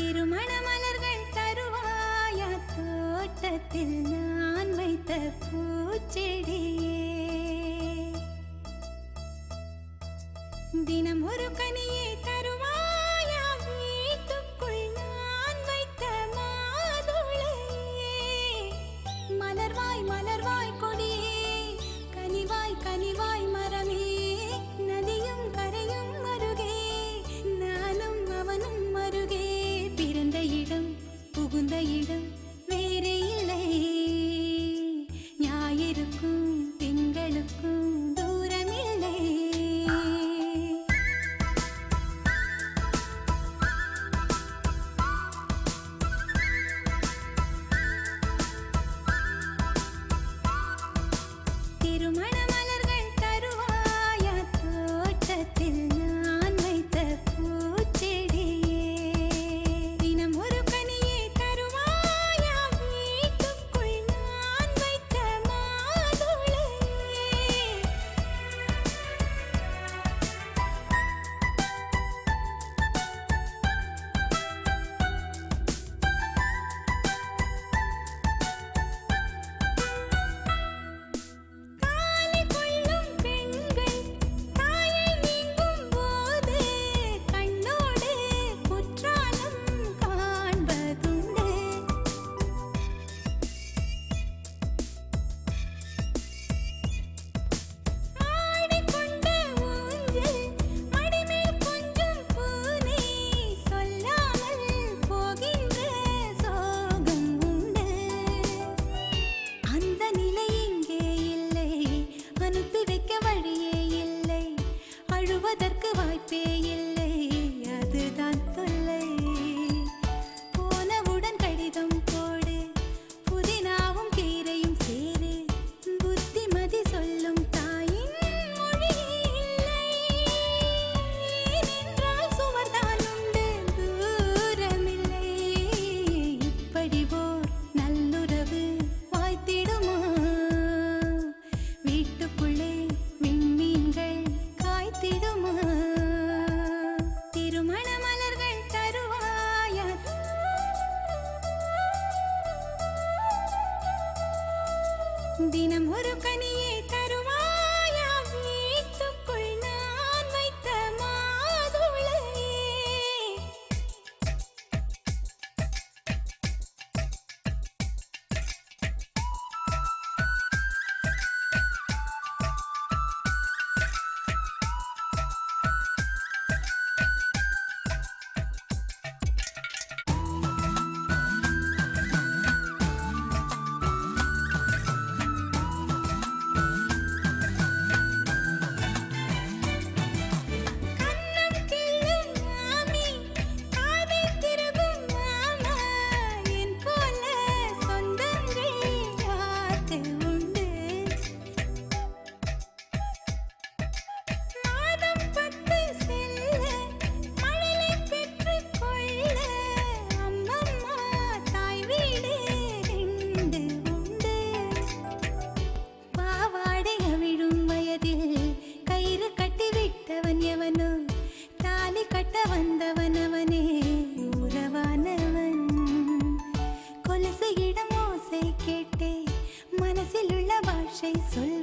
திருமண மலர்கள் தருவாயா தோட்டத்தில் நான் வைத்த பூச்செடியே தினம் ஒரு கனியை தருவாயா வீட்டுக்குள் நான் வைத்த மாதுளையே மலர்வாய் மலர்வாய் கொடியே கனிவாய் கனிவாய் மரமே நதியும் கரையும் அருகே நானும் அவனும் அருகே பிறந்த இடம் புகுந்த இடம் வேறே இல்லை ஞாயிறுக்கும் திங்களுக்கும் தூரமில்லை திருமண மலர்கள் தருவாயா தோட்டத்தில் நான் வைத்த பூச்செடியே தினம் ஒரு கனியை தருவாயா வீட்டுக்குள் நான் வைத்த மாதுளையே காலை கொள்ளும் பெண்கள் தாயை நீங்கும் போது கண்ணோடு குற்றாலம் காண்பதுண்டு ஆடிக்கொண்ட ஊஞ்சல் மடிமேல் கொஞ்சம் பூனை சொல்லாமல் போகின்ற சோகம் உண்டு அந்த நிலை இங்கே இல்லை அனுப்பி வைக்க வழியே இல்லை அழுவதற்கு வாய்ப்பே இல்லை அதுதான் தொல்லை போனவுடன் கடிதம் போடு புதினாவும் கீரையும் சேரு புத்திமதி சொல்லும் தாயின் மொழியே இல்லை ஏனென்றால் சுவர்தான் உண்டு தூரமில்லை இப்படி ஓர் நல்லுறவு வாய்த்திடுமா வீட்டுக்குள்ளே விண்மீன்கள் காய்த்திடுமா திருமண மலர்கள் தருவாயா தினம் ஒரு கனியை தருவாயா வீட்டுக்குள் நான் வைத்த மாதுளையே கண்ணம் கிள்ளும் மாமி காதை திருகும் மாமா என் போல சொந்தங்கள் யாருக்கு உண்டு மாதம் 10 செல்ல மழலை பெற்றுக் கொள்ள அம்மம்மா தாய் வீடு 2 உண்டு பாவாடை அவிழும் வயதில் கயிறு கட்டி விட்டவன் எவனோ தாலி கட்ட வந்தவன் அவனே உறவானவன் கொலுசு இடம் ஓசை கேட்டே மனசில் உள்ள பாஷை சொல்